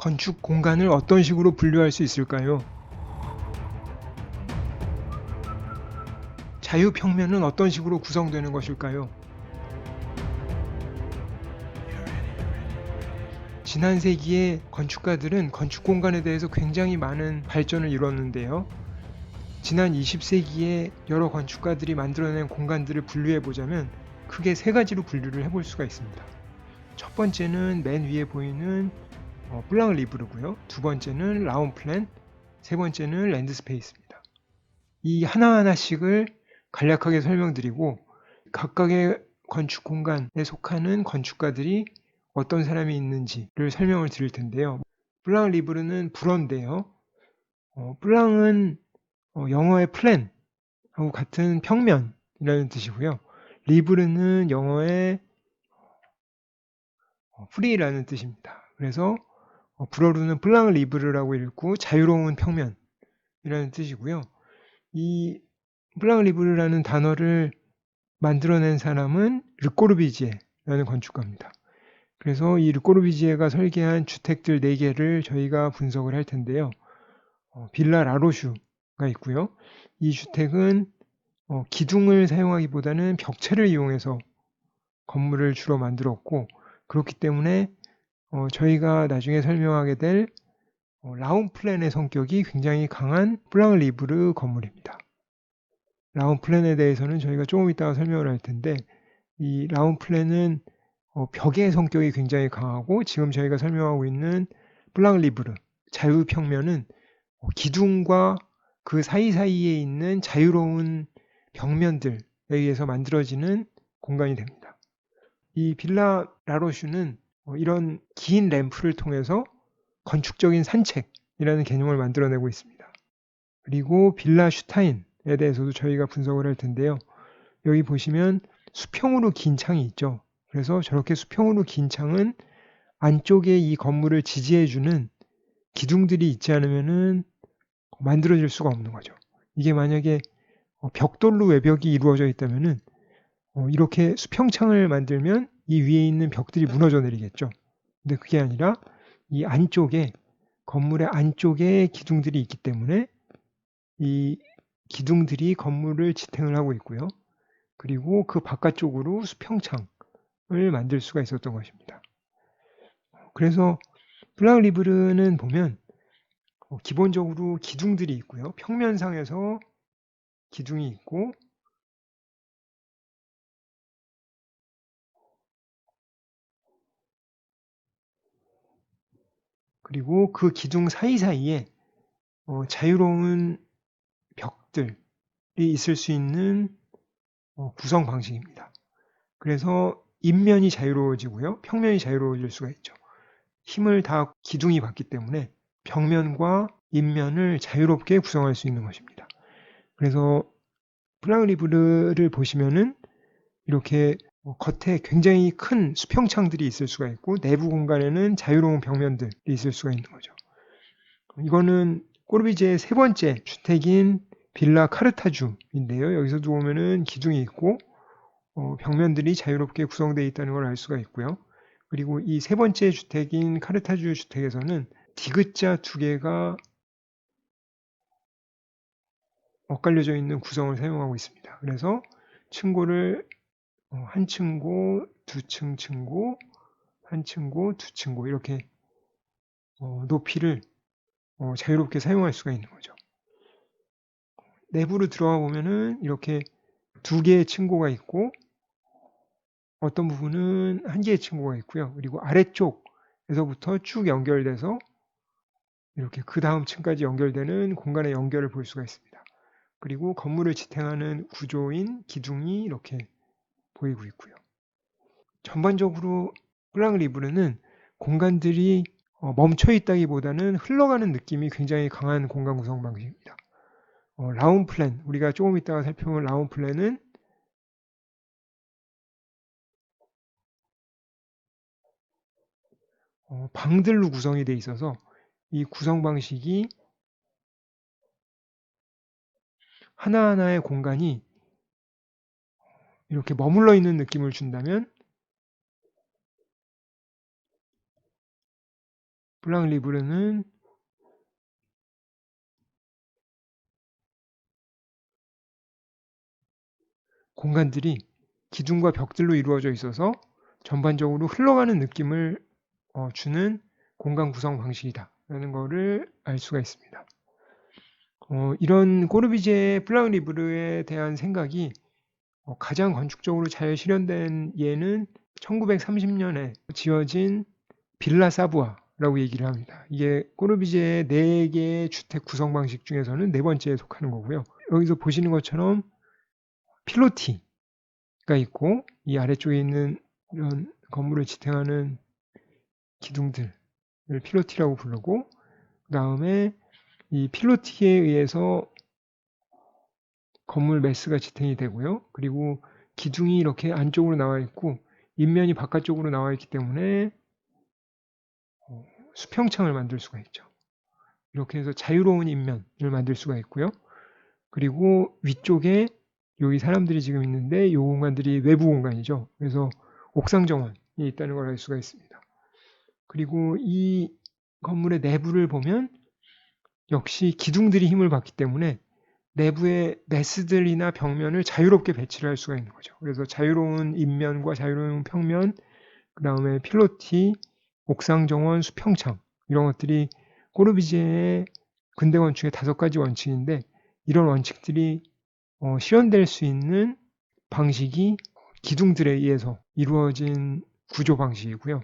건축 공간을 어떤 식으로 분류할 수 있을까요? 자유평면은 어떤 식으로 구성되는 것일까요? 지난 세기에 건축가들은 건축 공간에 대해서 굉장히 많은 발전을 이뤘는데요. 지난 20세기에 여러 건축가들이 만들어낸 공간들을 분류해 보자면 크게 세 가지로 분류를 해볼 수가 있습니다. 첫 번째는 맨 위에 보이는 블랑 리브르고요. 두 번째는 라운플랜, 세 번째는 랜드스페이스입니다. 이 하나하나씩을 간략하게 설명드리고 각각의 건축 공간에 속하는 건축가들이 어떤 사람이 있는지를 설명을 드릴 텐데요. 블랑 리브르는 불어인데요. 블랑은 영어의 플랜하고 같은 평면이라는 뜻이고요. 리브르는 영어의 프리라는 뜻입니다. 그래서 불어로는 블랑 리브르라고 읽고 자유로운 평면이라는 뜻이고요. 이 블랑 리브르라는 단어를 만들어낸 사람은 르꼬르비지에라는 건축가입니다. 그래서 이 르꼬르비지에가 설계한 주택들 4개를 저희가 분석을 할 텐데요. 빌라 라로슈가 있고요. 이 주택은 기둥을 사용하기보다는 벽체를 이용해서 건물을 주로 만들었고 그렇기 때문에 저희가 나중에 설명하게 될 라운플랜의 성격이 굉장히 강한 블랑 리브르 건물입니다. 라운플랜에 대해서는 저희가 조금 이따가 설명을 할 텐데 이 라운플랜은 벽의 성격이 굉장히 강하고 지금 저희가 설명하고 있는 블랑 리브르 자유평면은 기둥과 그 사이사이에 있는 자유로운 벽면들에 의해서 만들어지는 공간이 됩니다. 이 빌라 라로슈는 이런 긴 램프를 통해서 건축적인 산책이라는 개념을 만들어내고 있습니다. 그리고 빌라 슈타인에 대해서도 저희가 분석을 할 텐데요. 여기 보시면 수평으로 긴 창이 있죠. 그래서 저렇게 수평으로 긴 창은 안쪽에 이 건물을 지지해주는 기둥들이 있지 않으면은 만들어질 수가 없는 거죠. 이게 만약에 벽돌로 외벽이 이루어져 있다면은 이렇게 수평창을 만들면 이 위에 있는 벽들이 무너져 내리겠죠. 근데 그게 아니라 이 안쪽에 건물의 안쪽에 기둥들이 있기 때문에 이 기둥들이 건물을 지탱을 하고 있고요. 그리고 그 바깥쪽으로 수평창을 만들 수가 있었던 것입니다. 그래서 블랑 리브르는 보면 기본적으로 기둥들이 있고요. 평면상에서 기둥이 있고 그리고 그 기둥 사이사이에 자유로운 벽들이 있을 수 있는 구성 방식입니다. 그래서 인면이 자유로워지고요. 평면이 자유로워질 수가 있죠. 힘을 다 기둥이 받기 때문에 벽면과 인면을 자유롭게 구성할 수 있는 것입니다. 그래서 블랑 리브르를 보시면은 이렇게 겉에 굉장히 큰 수평창들이 있을 수가 있고 내부 공간에는 자유로운 벽면들이 있을 수가 있는 거죠. 이거는 꼬르비제의 세 번째 주택인 빌라 카르타주인데요. 여기서도 보면은 기둥이 있고 벽면들이 자유롭게 구성되어 있다는 걸 알 수가 있고요. 그리고 이 세 번째 주택인 카르타주 주택에서는 디귿자 2개가 엇갈려져 있는 구성을 사용하고 있습니다. 그래서 층고를 한 층고, 두 층 층고, 한 층고, 두 층고 이렇게 높이를 자유롭게 사용할 수가 있는 거죠. 내부로 들어가 보면은 이렇게 2개의 층고가 있고 어떤 부분은 1개의 층고가 있고요. 그리고 아래쪽에서부터 쭉 연결돼서 이렇게 그 다음 층까지 연결되는 공간의 연결을 볼 수가 있습니다. 그리고 건물을 지탱하는 구조인 기둥이 이렇게 보이고 있고요. 전반적으로 블랑 리브르는 공간들이 멈춰 있다기보다는 흘러가는 느낌이 굉장히 강한 공간 구성 방식입니다. 라운플랜, 우리가 조금 이따가 살펴볼 라운플랜은 방들로 구성이 되어 있어서 이 구성 방식이 하나하나의 공간이 이렇게 머물러 있는 느낌을 준다면 블랑 리브르는 공간들이 기둥과 벽들로 이루어져 있어서 전반적으로 흘러가는 느낌을 주는 공간 구성 방식이다라는 것을 알 수가 있습니다. 이런 꼬르비제의 블랑 리브르에 대한 생각이 가장 건축적으로 잘 실현된 예는 1930년에 지어진 빌라 사부아라고 얘기를 합니다. 이게 꼬르비제의 4개의 주택 구성 방식 중에서는 4번째에 속하는 거고요. 여기서 보시는 것처럼 필로티가 있고 이 아래쪽에 있는 이런 건물을 지탱하는 기둥들을 필로티라고 부르고, 그 다음에 이 필로티에 의해서 건물 매스가 지탱이 되고요. 그리고 기둥이 이렇게 안쪽으로 나와 있고 인면이 바깥쪽으로 나와 있기 때문에 수평창을 만들 수가 있죠. 이렇게 해서 자유로운 인면을 만들 수가 있고요. 그리고 위쪽에 여기 사람들이 지금 있는데 이 공간들이 외부 공간이죠. 그래서 옥상 정원이 있다는 걸 알 수가 있습니다. 그리고 이 건물의 내부를 보면 역시 기둥들이 힘을 받기 때문에 내부의 메스들이나 벽면을 자유롭게 배치를 할 수가 있는 거죠. 그래서 자유로운 인면과 자유로운 평면, 그 다음에 필로티, 옥상 정원, 수평창, 이런 것들이 꼬르비제의 근대 건축의 5가지 원칙인데, 이런 원칙들이 실현될 수 있는 방식이 기둥들에 의해서 이루어진 구조 방식이고요.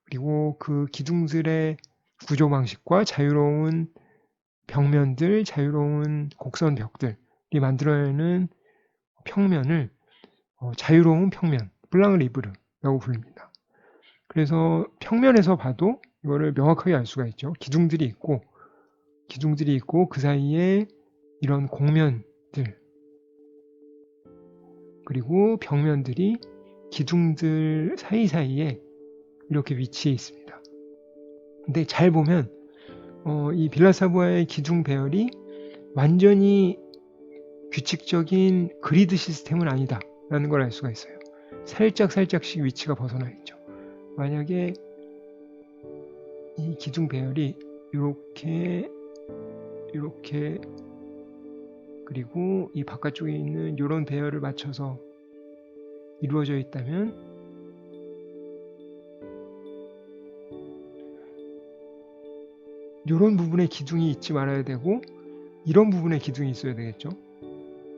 그리고 그 기둥들의 구조 방식과 자유로운 벽면들, 자유로운 곡선 벽들이 만들어내는 평면을 자유로운 평면, 블랑 리브르라고 부릅니다. 그래서 평면에서 봐도 이거를 명확하게 알 수가 있죠. 기둥들이 있고 그 사이에 이런 곡면들, 그리고 벽면들이 기둥들 사이사이에 이렇게 위치해 있습니다. 근데 잘 보면 이 빌라사부아의 기둥 배열이 완전히 규칙적인 그리드 시스템은 아니다라는 걸 알 수가 있어요. 살짝씩 위치가 벗어나 있죠. 만약에 이 기둥 배열이 이렇게 그리고 이 바깥쪽에 있는 이런 배열을 맞춰서 이루어져 있다면 이런 부분에 기둥이 있지 말아야 되고 이런 부분에 기둥이 있어야 되겠죠.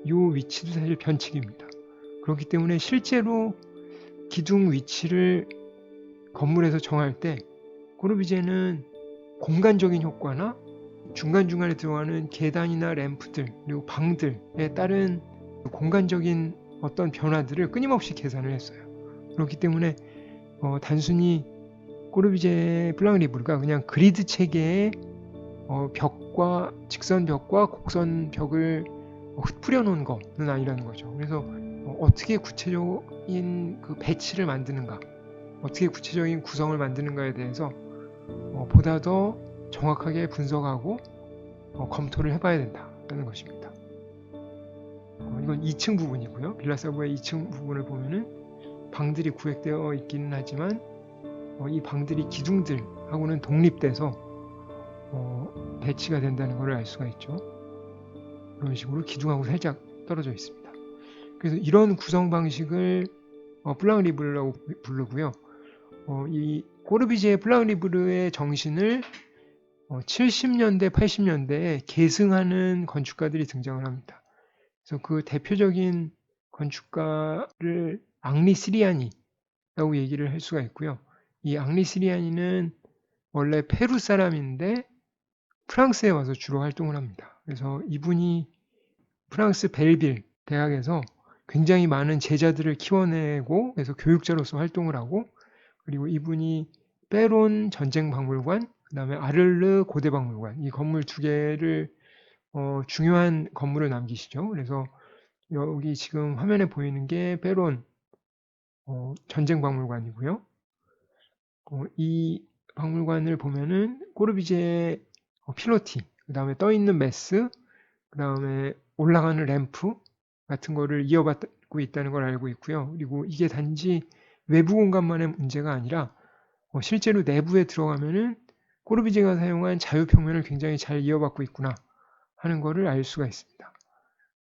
이 위치도 사실 변칙입니다. 그렇기 때문에 실제로 기둥 위치를 건물에서 정할 때 꼬르비제는 공간적인 효과나 중간중간에 들어가는 계단이나 램프들 그리고 방들에 따른 공간적인 어떤 변화들을 끊임없이 계산을 했어요. 그렇기 때문에 단순히 꼬르비제의 블랑 리브르가 그냥 그리드 체계의 벽과 직선 벽과 곡선 벽을 흩뿌려 놓은 것은 아니라는 거죠. 그래서 어떻게 구체적인 그 배치를 만드는가, 어떻게 구체적인 구성을 만드는가에 대해서 보다 더 정확하게 분석하고 검토를 해봐야 된다는 것입니다. 이건 2층 부분이고요. 빌라사부아의 2층 부분을 보면은 방들이 구획되어 있기는 하지만 이 방들이 기둥들하고는 독립돼서 배치가 된다는 것을 알 수가 있죠. 이런 식으로 기둥하고 살짝 떨어져 있습니다. 그래서 이런 구성 방식을 블랑 리브르라고 부르고요. 이 꼬르비제의 블랑 리브르의 정신을 70년대, 80년대에 계승하는 건축가들이 등장을 합니다. 그래서 그 대표적인 건축가를 앙리 시리아니라고 얘기를 할 수가 있고요. 이 앙리 시리아니는 원래 페루 사람인데 프랑스에 와서 주로 활동을 합니다. 그래서 이분이 프랑스 벨빌 대학에서 굉장히 많은 제자들을 키워내고 그래서 교육자로서 활동을 하고, 그리고 이분이 페론 전쟁박물관, 그 다음에 아를르 고대박물관, 이 건물 2개를 중요한 건물을 남기시죠. 그래서 여기 지금 화면에 보이는 게 페론 전쟁박물관이고요. 이 박물관을 보면은 꼬르비제의 필로티, 그 다음에 떠있는 메스, 그 다음에 올라가는 램프 같은 거를 이어받고 있다는 걸 알고 있고요. 그리고 이게 단지 외부 공간만의 문제가 아니라 실제로 내부에 들어가면은 꼬르비제가 사용한 자유평면을 굉장히 잘 이어받고 있구나 하는 것을 알 수가 있습니다.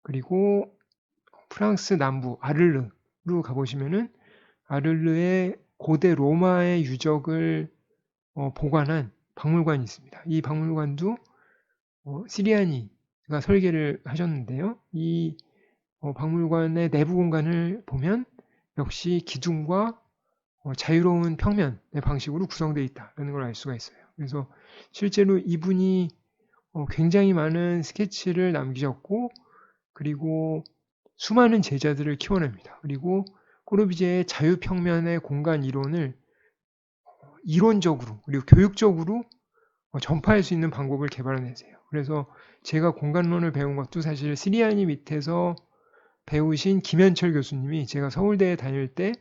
그리고 프랑스 남부 아를르로 가보시면은 아를르의 고대 로마의 유적을 보관한 박물관이 있습니다. 이 박물관도 시리아니가 설계를 하셨는데요. 이 박물관의 내부 공간을 보면 역시 기둥과 자유로운 평면의 방식으로 구성되어 있다는 걸 알 수가 있어요. 그래서 실제로 이분이 굉장히 많은 스케치를 남기셨고 그리고 수많은 제자들을 키워냅니다. 그리고 꼬르비제의 자유평면의 공간 이론을 이론적으로 그리고 교육적으로 전파할 수 있는 방법을 개발해내세요. 그래서 제가 공간론을 배운 것도 사실 시리아니 밑에서 배우신 김현철 교수님이 제가 서울대에 다닐 때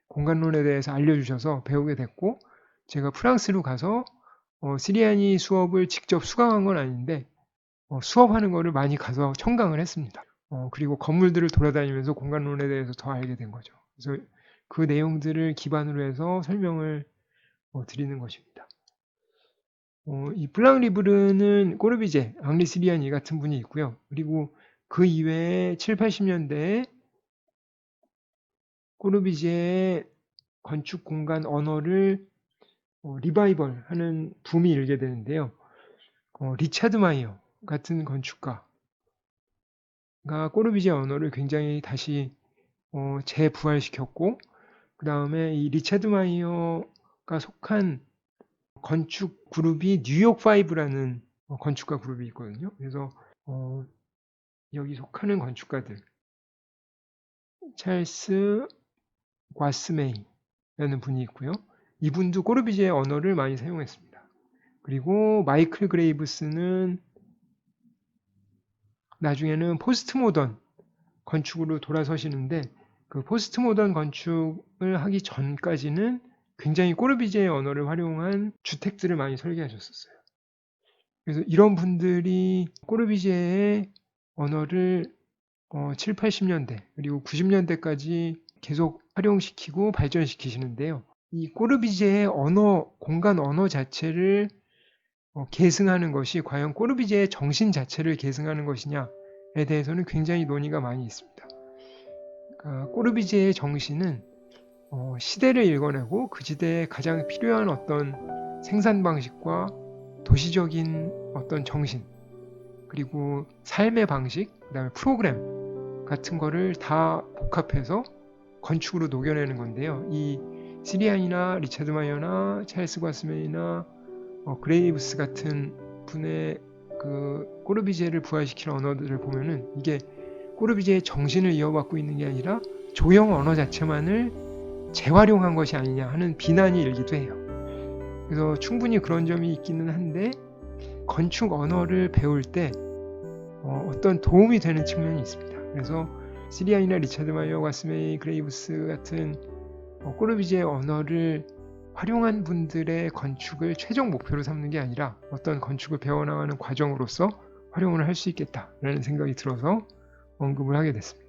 공간론에 대해서 알려주셔서 배우게 됐고 제가 프랑스로 가서 시리아니 수업을 직접 수강한 건 아닌데 수업하는 거를 많이 가서 청강을 했습니다. 그리고 건물들을 돌아다니면서 공간론에 대해서 더 알게 된 거죠. 그래서 그 내용들을 기반으로 해서 설명을 드리는 것입니다. 이 블랑 리브르는 꼬르비제, 앙리 시리아니 같은 분이 있고요. 그리고 그 이외에 7, 80년대에 꼬르비제의 건축 공간 언어를 리바이벌 하는 붐이 일게 되는데요. 리차드 마이어 같은 건축가가 꼬르비제 언어를 굉장히 다시 재부활시켰고 그 다음에 이 리차드 마이어가 속한 건축 그룹이 뉴욕 5라는 건축가 그룹이 있거든요. 그래서 여기 속하는 건축가들 찰스 과스메이라는 분이 있고요. 이분도 꼬르비제의 언어를 많이 사용했습니다. 그리고 마이클 그레이브스는 나중에는 포스트 모던 건축으로 돌아서시는데 그 포스트 모던 건축을 하기 전까지는 굉장히 꼬르비제의 언어를 활용한 주택들을 많이 설계하셨었어요. 그래서 이런 분들이 꼬르비제의 언어를 7, 80년대 그리고 90년대까지 계속 활용시키고 발전시키시는데요. 이 꼬르비제의 언어, 공간 언어 자체를 계승하는 것이 과연 꼬르비제의 정신 자체를 계승하는 것이냐에 대해서는 굉장히 논의가 많이 있습니다. 그러니까 꼬르비제의 정신은 시대를 읽어내고 그 시대에 가장 필요한 어떤 생산 방식과 도시적인 어떤 정신 그리고 삶의 방식, 그 다음에 프로그램 같은 거를 다 복합해서 건축으로 녹여내는 건데요. 이 시리안이나 리차드 마이어나 찰스 과스맨이나 그레이브스 같은 분의 그 꼬르비제를 부활시키는 언어들을 보면은 이게 꼬르비제의 정신을 이어받고 있는 게 아니라 조형 언어 자체만을 재활용한 것이 아니냐 하는 비난이 일기도 해요. 그래서 충분히 그런 점이 있기는 한데 건축 언어를 배울 때 어떤 도움이 되는 측면이 있습니다. 그래서 시리안이나 리차드 마이어, 과스메이, 그레이브스 같은 꼬르비제의 언어를 활용한 분들의 건축을 최종 목표로 삼는 게 아니라 어떤 건축을 배워나가는 과정으로서 활용을 할 수 있겠다라는 생각이 들어서 언급을 하게 됐습니다.